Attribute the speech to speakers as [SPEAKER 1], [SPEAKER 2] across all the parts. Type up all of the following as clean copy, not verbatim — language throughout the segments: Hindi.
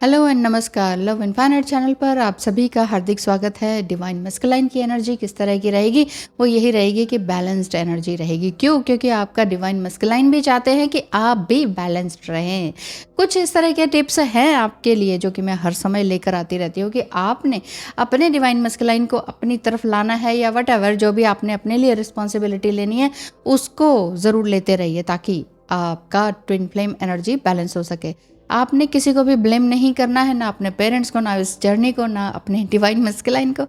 [SPEAKER 1] हेलो एंड नमस्कार। लव इनफाइनाइट चैनल पर आप सभी का हार्दिक स्वागत है। डिवाइन मस्कुलाइन की एनर्जी किस तरह की रहेगी? वो यही रहेगी कि बैलेंस्ड एनर्जी रहेगी। क्यों? क्योंकि आपका डिवाइन मस्कुलाइन भी चाहते हैं कि आप भी बैलेंस्ड रहें। कुछ इस तरह के टिप्स हैं आपके लिए जो कि मैं हर समय लेकर आती रहती हूँ कि आपने अपने डिवाइन मस्कुलाइन को अपनी तरफ लाना है या वट एवर जो भी आपने अपने लिए रिस्पॉन्सिबिलिटी लेनी है उसको ज़रूर लेते रहिए ताकि आपका ट्विन फ्लेम एनर्जी बैलेंस हो सके। आपने किसी को भी ब्लेम नहीं करना है, ना अपने पेरेंट्स को, ना इस जर्नी को, ना अपने डिवाइन मस्कुलाइन को।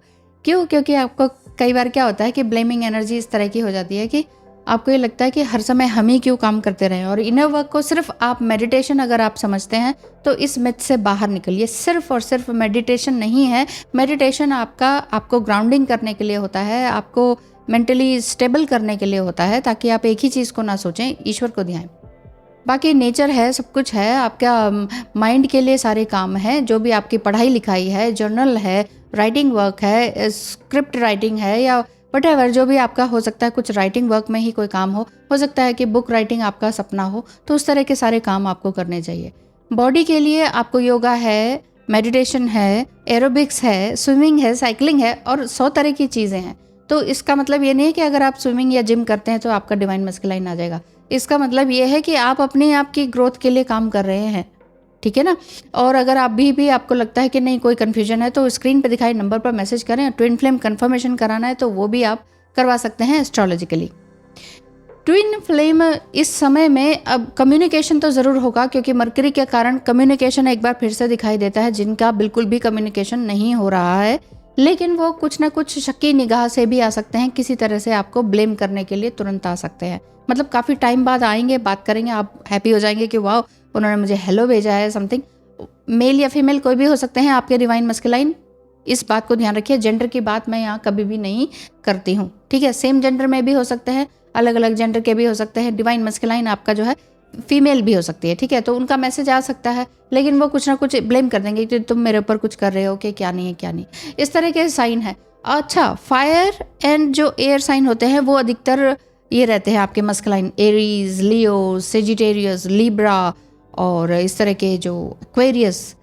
[SPEAKER 1] क्यों? क्योंकि आपको कई बार क्या होता है कि ब्लेमिंग एनर्जी इस तरह की हो जाती है कि आपको ये लगता है कि हर समय हम ही क्यों काम करते रहें। और इनर वर्क को सिर्फ आप मेडिटेशन अगर आप समझते हैं तो इस मिथ से बाहर निकलिए। सिर्फ और सिर्फ मेडिटेशन नहीं है। मेडिटेशन आपको ग्राउंडिंग करने के लिए होता है, आपको मेंटली स्टेबल करने के लिए होता है ताकि आप एक ही चीज़ को ना सोचें, ईश्वर को ध्यान। बाकी नेचर है, सब कुछ है, आपका माइंड के लिए सारे काम हैं। जो भी आपकी पढ़ाई लिखाई है, जर्नल है, राइटिंग वर्क है, स्क्रिप्ट राइटिंग है या वटेवर जो भी आपका हो सकता है, कुछ राइटिंग वर्क में ही कोई काम हो सकता है कि बुक राइटिंग आपका सपना हो, तो उस तरह के सारे काम आपको करने चाहिए। बॉडी के लिए आपको योगा है, मेडिटेशन है, एरोबिक्स है, स्विमिंग है, साइकिलिंग है और 100 तरह की चीज़ें हैं। तो इसका मतलब ये नहीं है कि अगर आप स्विमिंग या जिम करते हैं तो आपका डिवाइन मस्कुलाइन आ जाएगा। इसका मतलब ये है कि आप अपने आप की ग्रोथ के लिए काम कर रहे हैं, ठीक है ना। और अगर आप भी आपको लगता है कि नहीं कोई कन्फ्यूजन है तो स्क्रीन पे दिखाए नंबर पर मैसेज करें। ट्विन फ्लेम कंफर्मेशन कराना है तो वो भी आप करवा सकते हैं एस्ट्रोलॉजिकली। ट्विन फ्लेम इस समय में अब कम्युनिकेशन तो ज़रूर होगा क्योंकि मरकरी के कारण कम्युनिकेशन एक बार फिर से दिखाई देता है। जिनका बिल्कुल भी कम्युनिकेशन नहीं हो रहा है लेकिन वो कुछ ना कुछ शक्की निगाह से भी आ सकते हैं, किसी तरह से आपको ब्लेम करने के लिए तुरंत आ सकते हैं। मतलब काफ़ी टाइम बाद आएंगे, बात करेंगे, आप हैप्पी हो जाएंगे कि वाह उन्होंने मुझे हेलो भेजा है। समथिंग मेल या फीमेल कोई भी हो सकते हैं आपके डिवाइन मस्कुलाइन। इस बात को ध्यान रखिए, जेंडर की बात मैं यहाँ कभी भी नहीं करती हूँ, ठीक है। सेम जेंडर में भी हो सकते हैं, अलग अलग जेंडर के भी हो सकते हैं। डिवाइन मस्कुलाइन आपका जो है फीमेल भी हो सकती है, ठीक है। तो उनका मैसेज आ सकता है लेकिन वो कुछ ना कुछ ब्लेम कर देंगे कि तुम मेरे ऊपर कुछ कर रहे हो कि क्या नहीं है क्या नहीं। इस तरह के साइन है। अच्छा, फायर एंड जो एयर साइन होते हैं वो अधिकतर ये रहते हैं आपके मस्कुलाइन, एरीज, लियो, सेजिटेरियस, लिब्रा और इस तरह के जो एक्वेरियस,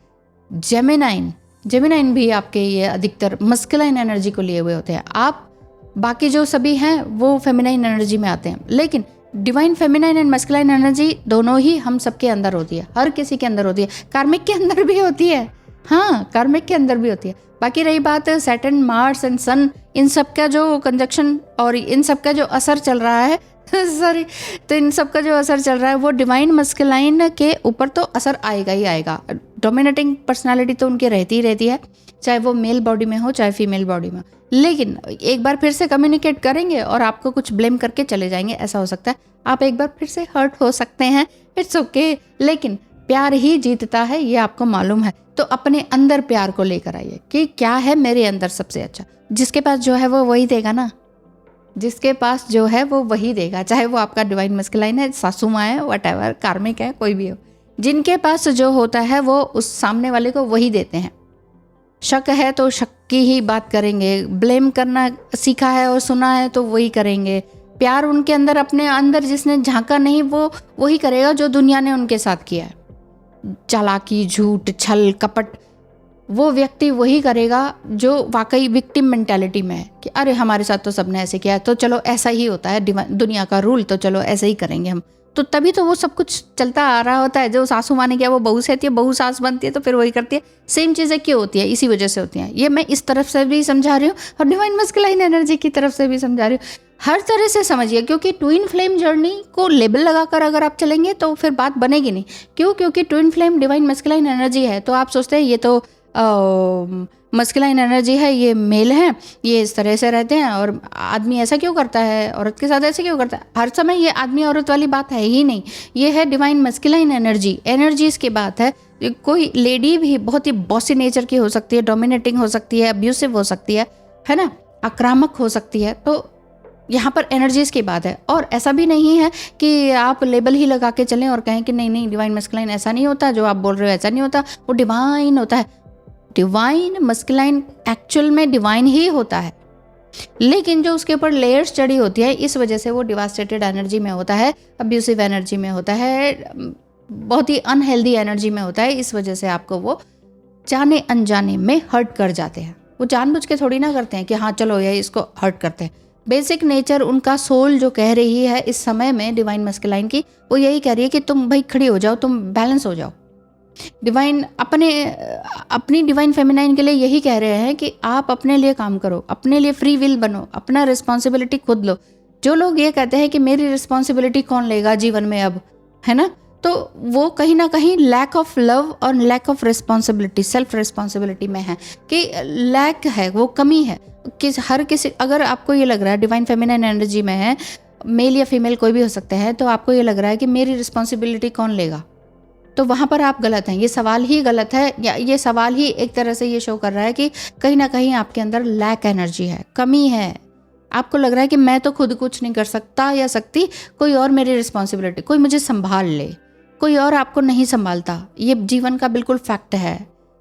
[SPEAKER 1] जेमिनाइन भी आपके ये अधिकतर मस्कुलाइन एनर्जी को लिए हुए होते हैं। आप बाकी जो सभी हैं वो फेमिनाइन एनर्जी में आते हैं, लेकिन divine feminine and masculine energy दोनों ही हम सबके अंदर होती है, हर किसी के अंदर होती है। कार्मिक के अंदर भी होती है, हाँ कार्मिक के अंदर भी होती है। बाकी रही बात सैटर्न, मार्स एंड सन, इन सब का जो कंजक्शन और इन सब का जो असर चल रहा है सॉरी, तो इन सब का जो असर चल रहा है वो डिवाइन मस्कुलाइन के ऊपर तो असर आएगा ही आएगा। डोमिनेटिंग पर्सनालिटी तो उनकी रहती ही रहती है, चाहे वो मेल बॉडी में हो चाहे फीमेल बॉडी में। लेकिन एक बार फिर से कम्युनिकेट करेंगे और आपको कुछ ब्लेम करके चले जाएंगे, ऐसा हो सकता है। आप एक बार फिर से हर्ट हो सकते हैं, इट्स ओके, लेकिन प्यार ही जीतता है, ये आपको मालूम है। तो अपने अंदर प्यार को लेकर आइए कि क्या है मेरे अंदर सबसे अच्छा। जिसके पास जो है वो वही देगा ना, जिसके पास जो है वो वही देगा, चाहे वो आपका डिवाइन मस्कुलाइन है, सासू माँ है, वटएवर, कार्मिक है, कोई भी हो। जिनके पास जो होता है वो उस सामने वाले को वही देते हैं। शक है तो शक की ही बात करेंगे, ब्लेम करना सीखा है और सुना है तो वही करेंगे। प्यार उनके अंदर, अपने अंदर जिसने झांका नहीं वो वही करेगा जो दुनिया ने उनके साथ किया है। चालाकी, झूठ, छल, कपट, वो व्यक्ति वही करेगा जो वाकई विक्टिम मेंटालिटी में है कि अरे हमारे साथ तो सबने ऐसे किया है तो चलो ऐसा ही होता है, दुनिया का रूल, तो चलो ऐसे ही करेंगे हम। तो तभी तो वो सब कुछ चलता आ रहा होता है। जो सासू माँ ने किया वो बहू सहती है, बहू सास बनती है तो फिर वही करती है। सेम चीज़ें क्यों होती है? इसी वजह से होती हैं। ये मैं इस तरफ से भी समझा रही हूँ और डिवाइन मस्कुलाइन एनर्जी की तरफ से भी समझा रही हूँ। हर तरह से समझिए, क्योंकि ट्विन फ्लेम जर्नी को लेबल लगाकर अगर आप चलेंगे तो फिर बात बनेगी नहीं। क्यों? क्योंकि twin flame divine masculine energy है तो आप सोचते हैं ये तो मस्कुलाइन एनर्जी है, ये मेल है, ये इस तरह से रहते हैं और आदमी ऐसा क्यों करता है, औरत के साथ ऐसे क्यों करता है। हर समय ये आदमी औरत वाली बात है ही नहीं, ये है डिवाइन मस्कुलाइन एनर्जीज की बात है। कोई लेडी भी बहुत ही बॉसी नेचर की हो सकती है, डोमिनेटिंग हो सकती है, अब्यूसिव हो सकती है ना, आक्रामक हो सकती है। तो यहाँ पर एनर्जीज की बात है। और ऐसा भी नहीं है कि आप लेबल ही लगा के चलें और कहें कि नहीं डिवाइन मस्कुलाइन ऐसा नहीं होता, जो आप बोल रहे हो ऐसा नहीं होता, वो डिवाइन होता है। डिवाइन मस्कुलाइन एक्चुअल में डिवाइन ही होता है, लेकिन जो उसके ऊपर लेयर्स चढ़ी होती है इस वजह से वो डिवास्टेटेड एनर्जी में होता है, अब्यूसिव एनर्जी में होता है, बहुत ही अनहेल्दी एनर्जी में होता है। इस वजह से आपको वो जाने अनजाने में हर्ट कर जाते हैं। वो जानबूझ के थोड़ी ना करते हैं कि हाँ चलो ये इसको हर्ट करते हैं। बेसिक नेचर उनका सोल जो कह रही है इस समय में डिवाइन मस्कुलाइन की, वो यही कह रही है कि तुम भाई खड़ी हो जाओ, तुम बैलेंस हो जाओ। डिवाइन अपनी डिवाइन फेमिनाइन के लिए यही कह रहे हैं कि आप अपने लिए काम करो, अपने लिए फ्री विल बनो, अपना रिस्पॉन्सिबिलिटी खुद लो। जो लोग ये कहते हैं कि मेरी रिस्पॉन्सिबिलिटी कौन लेगा जीवन में अब, है ना, तो वो कहीं ना कहीं लैक ऑफ लव और lack of responsibility, self responsibility में है, कि लैक है, वो कमी है। हर किसी, अगर आपको ये लग रहा है डिवाइन फेमिनाइन एनर्जी में है, मेल या फीमेल कोई भी हो सकते हैं, तो आपको ये लग रहा है कि मेरी रिस्पॉन्सिबिलिटी कौन लेगा, तो वहाँ पर आप गलत हैं। ये सवाल ही गलत है, या ये सवाल ही एक तरह से ये शो कर रहा है कि कहीं ना कहीं आपके अंदर लैक एनर्जी है, कमी है। आपको लग रहा है कि मैं तो खुद कुछ नहीं कर सकता या सकती, कोई और मेरी रिस्पॉन्सिबिलिटी, कोई मुझे संभाल ले, कोई और आपको नहीं संभालता। ये जीवन का बिल्कुल फैक्ट है,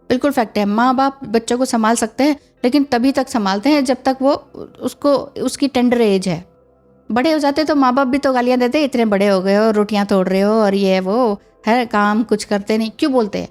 [SPEAKER 1] बिल्कुल फैक्ट है। माँ बाप बच्चों को संभाल सकते हैं, लेकिन तभी तक संभालते हैं जब तक वो उसकी टेंडर एज है। बड़े हो जाते तो माँ बाप भी तो गालियाँ देते, इतने बड़े हो गए हो, रोटियाँ तोड़ रहे हो, और ये वो है, काम कुछ करते नहीं, क्यों बोलते हैं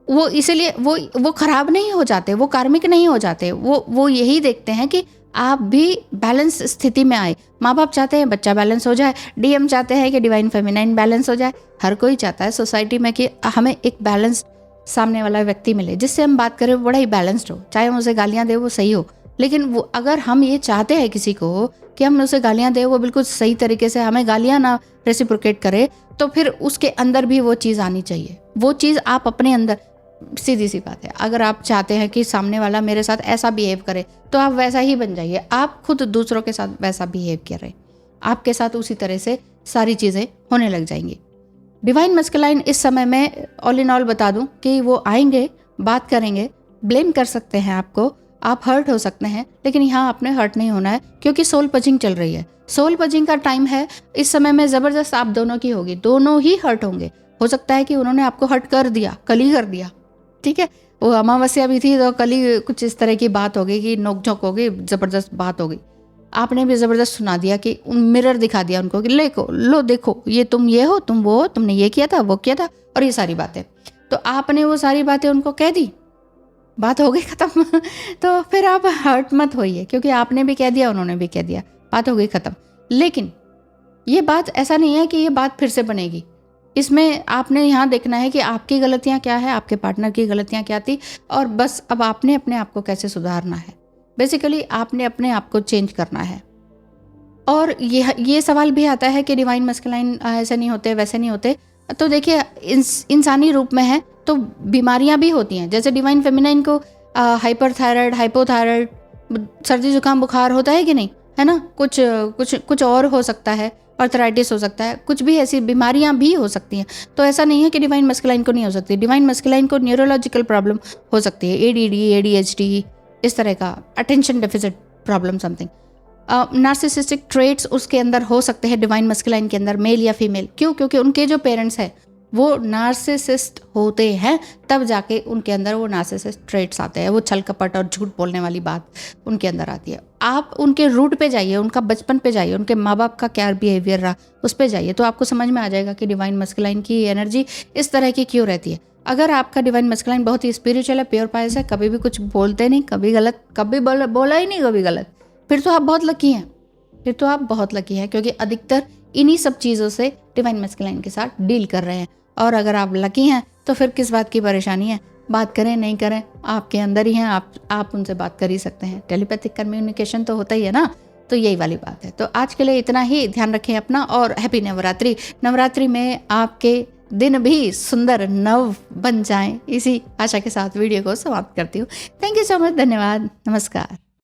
[SPEAKER 1] वो? इसीलिए वो खराब नहीं हो जाते, वो कार्मिक नहीं हो जाते, वो यही देखते हैं कि आप भी बैलेंस स्थिति में आए। माँ बाप चाहते हैं बच्चा बैलेंस हो जाए, डीएम चाहते हैं कि डिवाइन फेमिनाइन बैलेंस हो जाए, हर कोई चाहता है सोसाइटी में कि हमें एक बैलेंस सामने वाला व्यक्ति मिले जिससे हम बात करें वो बड़ा ही बैलेंस्ड हो, चाहे हम उसे गालियाँ दे वो सही हो। लेकिन वो अगर हम ये चाहते हैं किसी को कि हम उसे गालियाँ दें, वो बिल्कुल सही तरीके से हमें गालियाँ ना रेसिप्रोकेट करे, तो फिर उसके अंदर भी वो चीज़ आनी चाहिए। वो चीज़ आप अपने अंदर, सीधी सी बात है, अगर आप चाहते हैं कि सामने वाला मेरे साथ ऐसा बिहेव करे तो आप वैसा ही बन जाइए। आप खुद दूसरों के साथ वैसा बिहेव करें, आपके साथ उसी तरह से सारी चीज़ें होने लग जाएंगी। डिवाइन मस्कुलाइन इस समय में ऑल इन ऑल बता दूं कि वो आएंगे, बात करेंगे, ब्लेम कर सकते हैं आपको, आप हर्ट हो सकते हैं, लेकिन यहाँ आपने हर्ट नहीं होना है, क्योंकि सोल पजिंग चल रही है। सोल पजिंग का टाइम है इस समय में, ज़बरदस्त आप दोनों की होगी, दोनों ही हर्ट होंगे। हो सकता है कि उन्होंने आपको हर्ट कर दिया, कल ही कर दिया, ठीक है, वो अमावस्या भी थी तो कल ही कुछ इस तरह की बात हो गई कि नोक-झोंक हो गई, ज़बरदस्त बात हो गई। आपने भी ज़बरदस्त सुना दिया कि मिरर दिखा दिया उनको कि लो देखो, ये तुम ये हो, तुम वो हो, तुमने ये किया था, वो किया था, और ये सारी बातें। तो आपने वो सारी बातें उनको कह दी, बात हो गई ख़त्म। तो फिर आप हर्ट मत होइए, क्योंकि आपने भी कह दिया, उन्होंने भी कह दिया, बात हो गई ख़त्म। लेकिन ये बात ऐसा नहीं है कि ये बात फिर से बनेगी। इसमें आपने यहाँ देखना है कि आपकी गलतियाँ क्या है, आपके पार्टनर की गलतियाँ क्या थी, और बस अब आपने अपने आप को कैसे सुधारना है। बेसिकली आपने अपने आप को चेंज करना है। और ये सवाल भी आता है कि डिवाइन मस्कुलाइन ऐसे नहीं होते, वैसे नहीं होते। तो देखिए, इंसानी रूप में है तो बीमारियां भी होती हैं। जैसे डिवाइन फेमिनाइन को हाइपरथायराइड, हाइपोथायराइड, सर्दी जुकाम बुखार होता है कि नहीं, है ना, कुछ और हो सकता है, आर्थराइटिस हो सकता है, कुछ भी ऐसी बीमारियां भी हो सकती हैं। तो ऐसा नहीं है कि डिवाइन मस्कुलाइन को नहीं हो सकती। डिवाइन मस्कुलाइन को न्यूरोलॉजिकल प्रॉब्लम हो सकती है, एडीडी, एडीएचडी, इस तरह का attention deficit problem, something narcissistic traits उसके अंदर हो सकते हैं डिवाइन मस्कुलाइन के अंदर, मेल या फीमेल। क्यों? क्योंकि उनके जो पेरेंट्स हैं वो नार्सिसिस्ट होते हैं, तब जाके उनके अंदर वो नार्सिसिस्ट ट्रेट्स आते हैं, वो छल कपट और झूठ बोलने वाली बात उनके अंदर आती है। आप उनके रूट पे जाइए, उनका बचपन पे जाइए, उनके माँ बाप का क्या बिहेवियर रहा उस पे जाइए, तो आपको समझ में आ जाएगा कि डिवाइन मस्कुलाइन की एनर्जी इस तरह की क्यों रहती है। अगर आपका डिवाइन मस्कुलाइन बहुत ही स्पिरिचुअल है, प्योर पायस है, कभी भी कुछ बोलते नहीं, कभी गलत, कभी बोला ही नहीं कभी गलत, फिर तो आप बहुत लकी हैं, फिर तो आप बहुत लकी हैं, क्योंकि अधिकतर इन्हीं सब चीज़ों से डिवाइन मस्कुलाइन के साथ डील कर रहे हैं। और अगर आप लकी हैं तो फिर किस बात की परेशानी है? बात करें नहीं करें, आपके अंदर ही हैं, आप उनसे बात कर ही सकते हैं। टेलीपैथिक कम्युनिकेशन तो होता ही है ना, तो यही वाली बात है। तो आज के लिए इतना ही, ध्यान रखें अपना, और हैप्पी नवरात्रि। नवरात्रि में आपके दिन भी सुंदर नव बन जाएं, इसी आशा के साथ वीडियो को समाप्त करती हूँ। थैंक यू सो मच, धन्यवाद, नमस्कार।